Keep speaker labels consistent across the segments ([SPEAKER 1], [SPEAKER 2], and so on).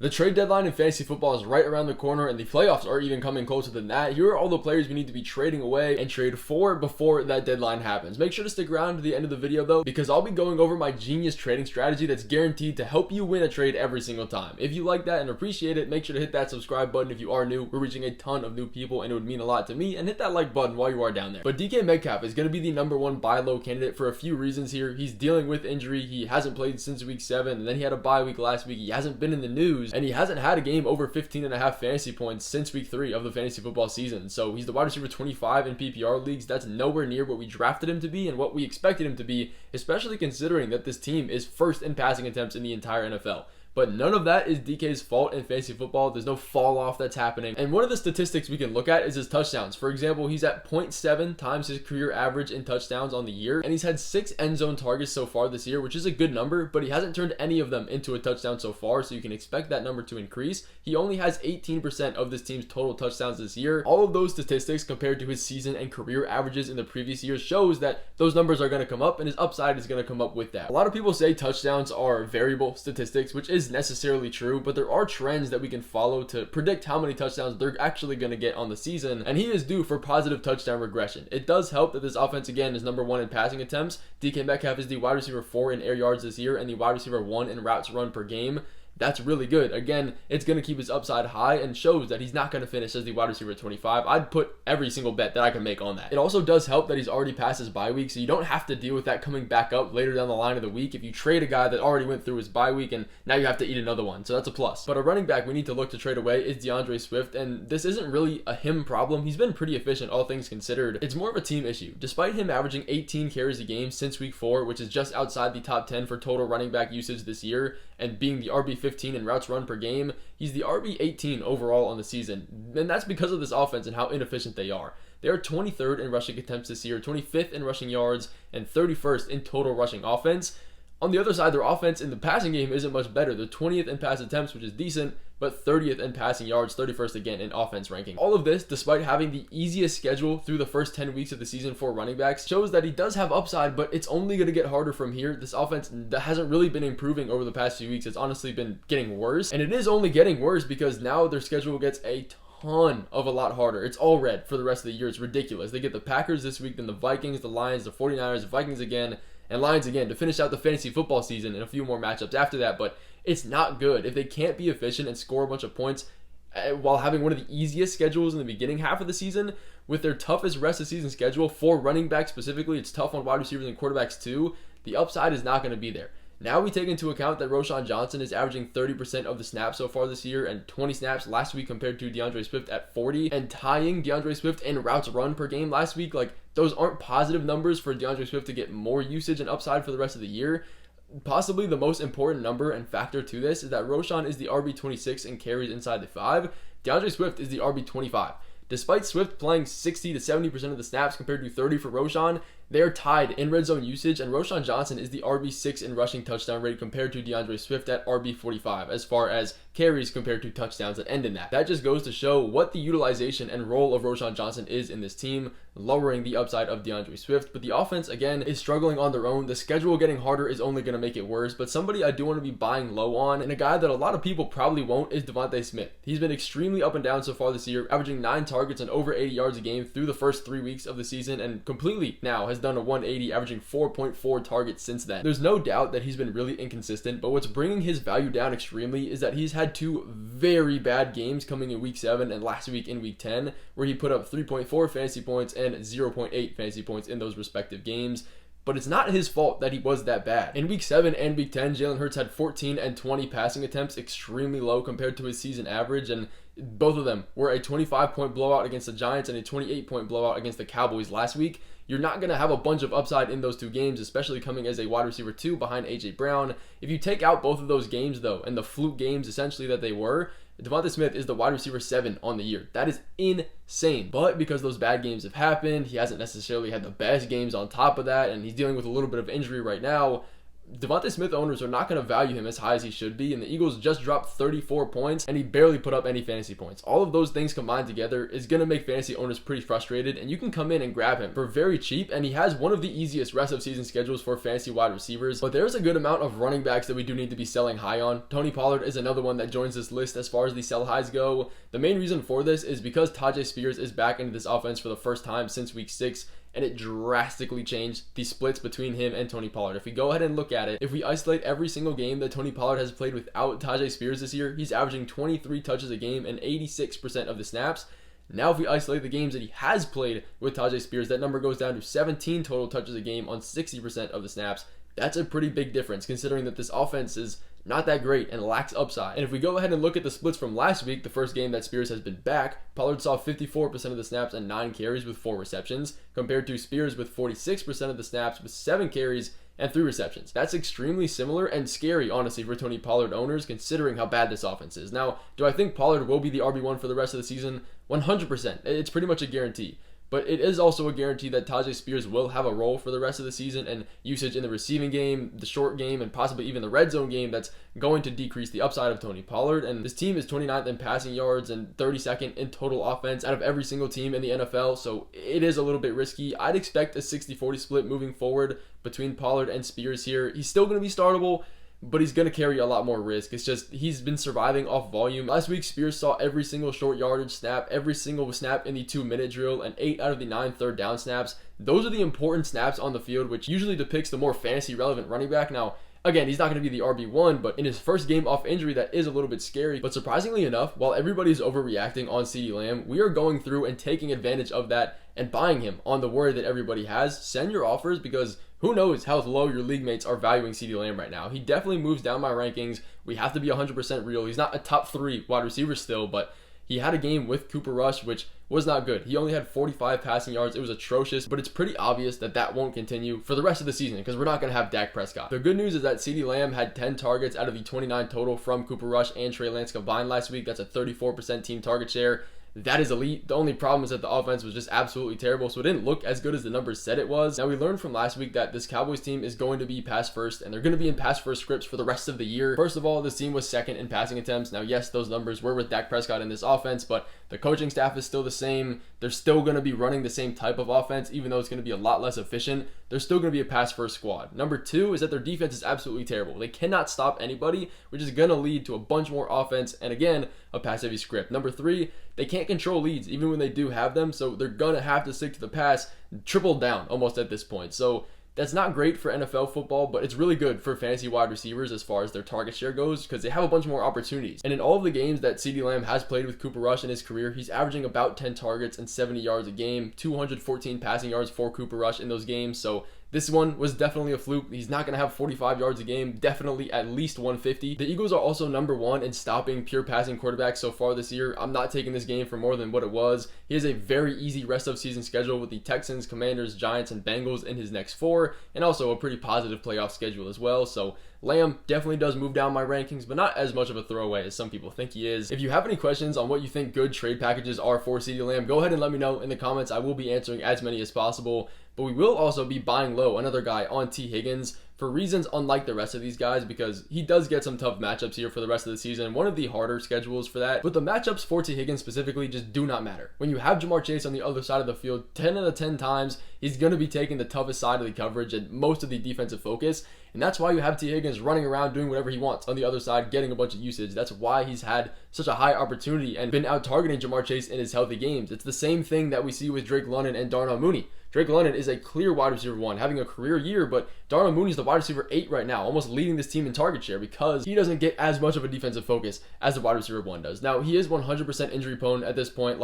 [SPEAKER 1] The trade deadline in fantasy football is right around the corner, and the playoffs are even coming closer than that. Here are all the players we need to be trading away and trade for before that deadline happens. Make sure to stick around to the end of the video though, because I'll be going over my genius trading strategy that's guaranteed to help you win a trade every single time. If you like that and appreciate it, make sure to hit that subscribe button if you are new. We're reaching a ton of new people and it would mean a lot to me, and hit that like button while you are down there. But DK Metcalf is going to be the number one buy low candidate for a few reasons here. He's dealing with injury. He hasn't played since week 7, and then he had a bye week last week. He hasn't been in the news, and he hasn't had a game over 15.5 fantasy points since week 3 of the fantasy football season. So he's the wide receiver 25 in PPR leagues. That's nowhere near what we drafted him to be and what we expected him to be, especially considering that this team is first in passing attempts in the entire NFL. But none of that is DK's fault in fantasy football. There's no fall off that's happening. And one of the statistics we can look at is his touchdowns. For example, he's at 0.7 times his career average in touchdowns on the year, and he's had 6 end zone targets so far this year, which is a good number, but he hasn't turned any of them into a touchdown so far, so you can expect that number to increase. He only has 18% of this team's total touchdowns this year. All of those statistics compared to his season and career averages in the previous years shows that those numbers are going to come up, and his upside is going to come up with that. A lot of people say touchdowns are variable statistics, which is necessarily true, but there are trends that we can follow to predict how many touchdowns they're actually going to get on the season, and he is due for positive touchdown regression. It does help that this offense again is number 1 in passing attempts. DK Metcalf is the wide receiver 4 in air yards this year and the wide receiver 1 in routes run per game. That's really good. Again, it's going to keep his upside high and shows that he's not going to finish as the wide receiver 25. I'd put every single bet that I can make on that. It also does help that he's already passed his bye week, so you don't have to deal with that coming back up later down the line of the week if you trade a guy that already went through his bye week and now you have to eat another one. So that's a plus. But a running back we need to look to trade away is DeAndre Swift, and this isn't really a him problem. He's been pretty efficient, all things considered. It's more of a team issue. Despite him averaging 18 carries a game since week 4, which is just outside the top 10 for total running back usage this year, and being the RB15 in routes run per game, he's the RB18 overall on the season, and that's because of this offense and how inefficient they are. They are 23rd in rushing attempts this year, 25th in rushing yards, and 31st in total rushing offense. On the other side, their offense in the passing game isn't much better. They're 20th in pass attempts, which is decent, but 30th in passing yards, 31st again in offense ranking. All of this, despite having the easiest schedule through the first 10 weeks of the season for running backs, shows that he does have upside, but it's only going to get harder from here. This offense that hasn't really been improving over the past few weeks. It's honestly been getting worse, and it is only getting worse because now their schedule gets a ton of a lot harder. It's all red for the rest of the year. It's ridiculous. They get the Packers this week, then the Vikings, the Lions, the 49ers, the Vikings again, and Lions again to finish out the fantasy football season, and a few more matchups after that. But it's not good if they can't be efficient and score a bunch of points while having one of the easiest schedules in the beginning half of the season. With their toughest rest of season schedule for running backs specifically, it's tough on wide receivers and quarterbacks too. The upside is not going to be there. Now we take into account that Roschon Johnson is averaging 30% of the snaps so far this year and 20 snaps last week compared to DeAndre Swift at 40, and tying DeAndre Swift in routes run per game last week. Like, those aren't positive numbers for DeAndre Swift to get more usage and upside for the rest of the year. Possibly the most important number and factor to this is that Roschon is the RB26 in carries inside the 5. DeAndre Swift is the RB25. Despite Swift playing 60 to 70% of the snaps compared to 30 for Roschon, they are tied in red zone usage, and Roschon Johnson is the RB6 in rushing touchdown rate compared to DeAndre Swift at RB45 as far as carries compared to touchdowns that end in that. That just goes to show what the utilization and role of Roschon Johnson is in this team, lowering the upside of DeAndre Swift. But the offense, again, is struggling on their own. The schedule getting harder is only going to make it worse, but somebody I do want to be buying low on, and a guy that a lot of people probably won't, is Devontae Smith. He's been extremely up and down so far this year, averaging 9 targets and over 80 yards a game through the first 3 weeks of the season, and completely now has done a 180, averaging 4.4 targets since then. There's no doubt that he's been really inconsistent, but what's bringing his value down extremely is that he's had 2 very bad games coming in week 7 and last week in week 10, where he put up 3.4 fantasy points and 0.8 fantasy points in those respective games. But it's not his fault that he was that bad. In week 7 and week 10, Jalen Hurts had 14 and 20 passing attempts, extremely low compared to his season average, and both of them were a 25-point blowout against the Giants and a 28-point blowout against the Cowboys last week. You're not going to have a bunch of upside in those 2 games, especially coming as a wide receiver 2 behind A.J. Brown. If you take out both of those games, though, and the fluke games essentially that they were, Devontae Smith is the wide receiver 7 on the year. That is insane. But because those bad games have happened, he hasn't necessarily had the best games on top of that, and he's dealing with a little bit of injury right now. Devontae Smith owners are not going to value him as high as he should be, and the Eagles just dropped 34 points, and he barely put up any fantasy points. All of those things combined together is going to make fantasy owners pretty frustrated, and you can come in and grab him for very cheap, and he has one of the easiest rest of season schedules for fantasy wide receivers. But there's a good amount of running backs that we do need to be selling high on. Tony Pollard is another one that joins this list as far as the sell highs go. The main reason for this is because Tajay Spears is back into this offense for the first time since week 6, and it drastically changed the splits between him and Tony Pollard. If we go ahead and look at it, if we isolate every single game that Tony Pollard has played without Tajay Spears this year, he's averaging 23 touches a game and 86% of the snaps. Now if we isolate the games that he has played with Tajay Spears, that number goes down to 17 total touches a game on 60% of the snaps. That's a pretty big difference considering that this offense is not that great and lacks upside. And if we go ahead and look at the splits from last week, the first game that Spears has been back, Pollard saw 54% of the snaps and 9 carries with 4 receptions, compared to Spears with 46% of the snaps with 7 carries and 3 receptions. That's extremely similar and scary, honestly, for Tony Pollard owners, considering how bad this offense is. Now, do I think Pollard will be the RB1 for the rest of the season? 100%. It's pretty much a guarantee. But it is also a guarantee that Tajay Spears will have a role for the rest of the season, and usage in the receiving game, the short game, and possibly even the red zone game that's going to decrease the upside of Tony Pollard. And this team is 29th in passing yards and 32nd in total offense out of every single team in the NFL, so it is a little bit risky. I'd expect a 60-40 split moving forward between Pollard and Spears here. He's still going to be startable, but he's going to carry a lot more risk. It's just he's been surviving off volume. Last week, Spears saw every single short yardage snap, every single snap in the 2-minute drill, and 8 out of the 9 third down snaps. Those are the important snaps on the field, which usually depicts the more fantasy relevant running back. Now, again, he's not going to be the RB1, but in his first game off injury, that is a little bit scary. But surprisingly enough, while everybody's overreacting on CeeDee Lamb, we are going through and taking advantage of that and buying him on the worry that everybody has. Send your offers, because who knows how low your league mates are valuing CeeDee Lamb right now. He definitely moves down my rankings. We have to be 100% real. He's not a top 3 wide receiver still, but he had a game with Cooper Rush, which was not good. He only had 45 passing yards. It was atrocious, but it's pretty obvious that that won't continue for the rest of the season because we're not going to have Dak Prescott. The good news is that CeeDee Lamb had 10 targets out of the 29 total from Cooper Rush and Trey Lance combined last week. That's a 34% team target share. That is elite. The only problem is that the offense was just absolutely terrible, so it didn't look as good as the numbers said it was. Now, we learned from last week that this Cowboys team is going to be pass first, and they're going to be in pass first scripts for the rest of the year. First of all, this team was second in passing attempts. Now, yes, those numbers were with Dak Prescott in this offense, but the coaching staff is still the same. They're still going to be running the same type of offense, even though it's going to be a lot less efficient. They're still going to be a pass first squad. Number 2 is that their defense is absolutely terrible. They cannot stop anybody, which is going to lead to a bunch more offense and, again, a pass heavy script. Number 3, they can't control leads even when they do have them, so they're going to have to stick to the pass, triple down almost at this point. So that's not great for NFL football, but it's really good for fantasy wide receivers as far as their target share goes because they have a bunch more opportunities. And in all of the games that CeeDee Lamb has played with Cooper Rush in his career, he's averaging about 10 targets and 70 yards a game, 214 passing yards for Cooper Rush in those games. So this one was definitely a fluke. He's not going to have 45 yards a game, definitely at least 150. The Eagles are also number 1 in stopping pure passing quarterbacks so far this year. I'm not taking this game for more than what it was. He has a very easy rest of season schedule with the Texans, Commanders, Giants, and Bengals in his next 4, and also a pretty positive playoff schedule as well. So Lamb definitely does move down my rankings, but not as much of a throwaway as some people think he is. If you have any questions on what you think good trade packages are for CeeDee Lamb, go ahead and let me know in the comments. I will be answering as many as possible. But we will also be buying low another guy on T. Higgins for reasons unlike the rest of these guys because he does get some tough matchups here for the rest of the season. One of the harder schedules for that. But the matchups for T. Higgins specifically just do not matter. When you have Jamar Chase on the other side of the field, 10 out of 10 times, he's going to be taking the toughest side of the coverage and most of the defensive focus. And that's why you have T. Higgins running around doing whatever he wants on the other side, getting a bunch of usage. That's why he's had such a high opportunity and been out targeting Jamar Chase in his healthy games. It's the same thing that we see with Drake London and Darnell Mooney. Drake London is a clear wide receiver 1, having a career year, but Darnell Mooney is the wide receiver 8 right now, almost leading this team in target share because he doesn't get as much of a defensive focus as the wide receiver 1 does. Now, he is 100% injury prone at this point.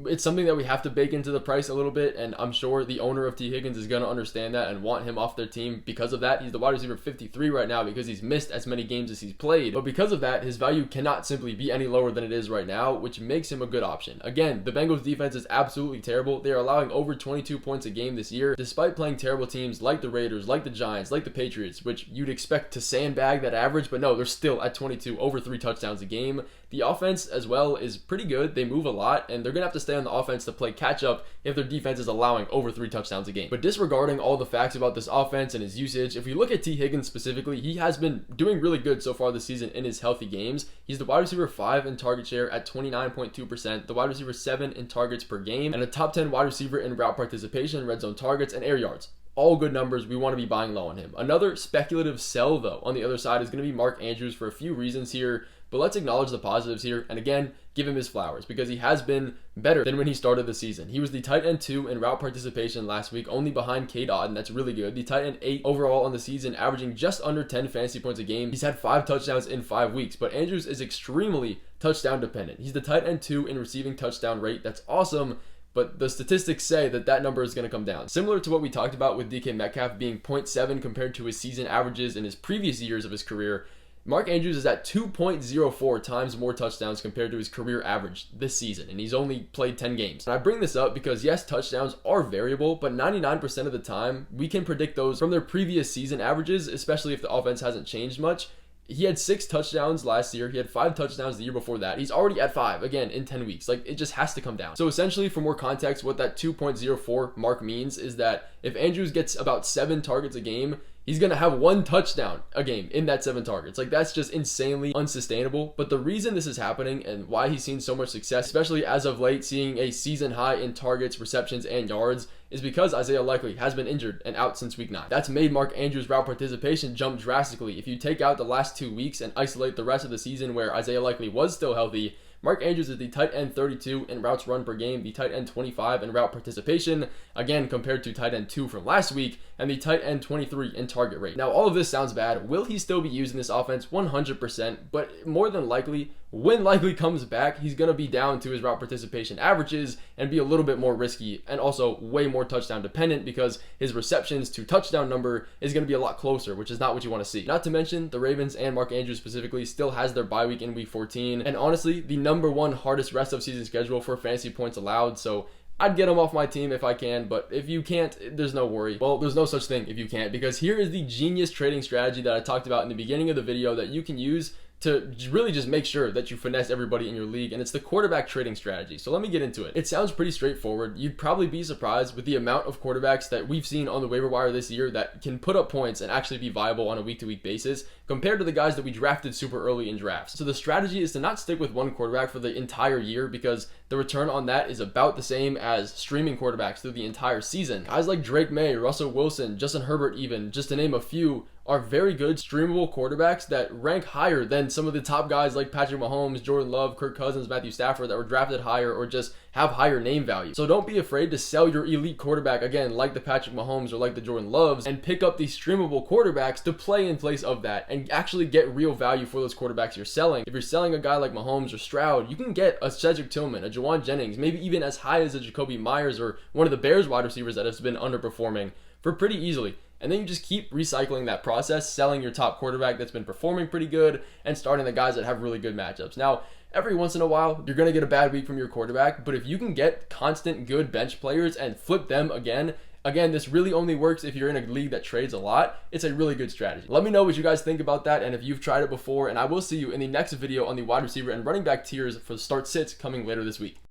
[SPEAKER 1] It's something that we have to bake into the price a little bit, and I'm sure the owner of T. Higgins is going to understand that and want him off their team because of that. He's the wide receiver 53 right now because he's missed as many games as he's played, but because of that, his value cannot simply be any lower than it is right now, which makes him a good option. Again, the Bengals defense is absolutely terrible. They are allowing over 22 points a game this year, despite playing terrible teams like the Raiders, like the Giants, like the Patriots, which you'd expect to sandbag that average, but no, they're still at 22, over 3 touchdowns a game. The offense as well is pretty good. They move a lot, and they're going to have to stay on the offense to play catch up if their defense is allowing over 3 touchdowns a game. But disregarding all the facts about this offense and his usage, if we look at T. Higgins specifically, he has been doing really good so far this season in his healthy games. He's the wide receiver 5 in target share at 29.2%, the wide receiver 7 in targets per game, and a top 10 wide receiver in route participation, red zone targets, and air yards. All good numbers. We want to be buying low on him. Another speculative sell, though, on the other side is going to be Mark Andrews for a few reasons here. But let's acknowledge the positives here, and again, give him his flowers, because he has been better than when he started the season. He was the tight end 2 in route participation last week, only behind Cade Otton. That's really good. The tight end 8 overall on the season, averaging just under 10 fantasy points a game. He's had 5 touchdowns in 5 weeks, but Andrews is extremely touchdown dependent. He's the tight end 2 in receiving touchdown rate. That's awesome. But the statistics say that that number is going to come down. Similar to what we talked about with DK Metcalf being 0.7 compared to his season averages in his previous years of his career, Mark Andrews is at 2.04 times more touchdowns compared to his career average this season, and he's only played 10 games. And I bring this up because, yes, touchdowns are variable, but 99% of the time, we can predict those from their previous season averages, especially if the offense hasn't changed much. He had 6 touchdowns last year. He had 5 touchdowns the year before that. He's already at 5, again, in 10 weeks. Like, it just has to come down. So essentially, for more context, what that 2.04 mark means is that if Andrews gets about 7 targets a game, he's going to have 1 touchdown a game in that 7 targets. Like, that's just insanely unsustainable. But the reason this is happening and why he's seen so much success, especially as of late, seeing a season high in targets, receptions, and yards, is because Isaiah Likely has been injured and out since week 9. That's made Mark Andrews' route participation jump drastically. If you take out the last 2 weeks and isolate the rest of the season where Isaiah Likely was still healthy, Mark Andrews is the tight end 32 in routes run per game, the tight end 25 in route participation, again compared to tight end 2 from last week, and the tight end 23 in target rate. Now, all of this sounds bad. Will he still be using this offense? 100%, but more than likely, when Likely comes back, he's going to be down to his route participation averages and be a little bit more risky and also way more touchdown dependent because his receptions to touchdown number is going to be a lot closer, which is not what you want to see. Not to mention, the Ravens and Mark Andrews specifically still has their bye week in week 14, and honestly, the number 1 hardest rest of season schedule for fantasy points allowed, so I'd get him off my team if I can, but if you can't, there's no worry. Well, there's no such thing if you can't, because here is the genius trading strategy that I talked about in the beginning of the video that you can use to really just make sure that you finesse everybody in your league, and it's the quarterback trading strategy. So let me get into it. It sounds pretty straightforward. You'd probably be surprised with the amount of quarterbacks that we've seen on the waiver wire this year that can put up points and actually be viable on a week-to-week basis compared to the guys that we drafted super early in drafts. So the strategy is to not stick with one quarterback for the entire year because the return on that is about the same as streaming quarterbacks through the entire season. Guys like Drake May, Russell Wilson, Justin Herbert even, just to name a few, are very good streamable quarterbacks that rank higher than some of the top guys like Patrick Mahomes, Jordan Love, Kirk Cousins, Matthew Stafford that were drafted higher or just have higher name value. So don't be afraid to sell your elite quarterback, again, like the Patrick Mahomes or like the Jordan Loves, and pick up these streamable quarterbacks to play in place of that and actually get real value for those quarterbacks you're selling. If you're selling a guy like Mahomes or Stroud, you can get a Cedric Tillman, a Juwan Jennings, maybe even as high as a Jacoby Myers or one of the Bears wide receivers that has been underperforming for pretty easily. And then you just keep recycling that process, selling your top quarterback that's been performing pretty good and starting the guys that have really good matchups. Now, every once in a while, you're going to get a bad week from your quarterback, but if you can get constant good bench players and flip them again, this really only works if you're in a league that trades a lot. It's a really good strategy. Let me know what you guys think about that and if you've tried it before, and I will see you in the next video on the wide receiver and running back tiers for the start sits coming later this week.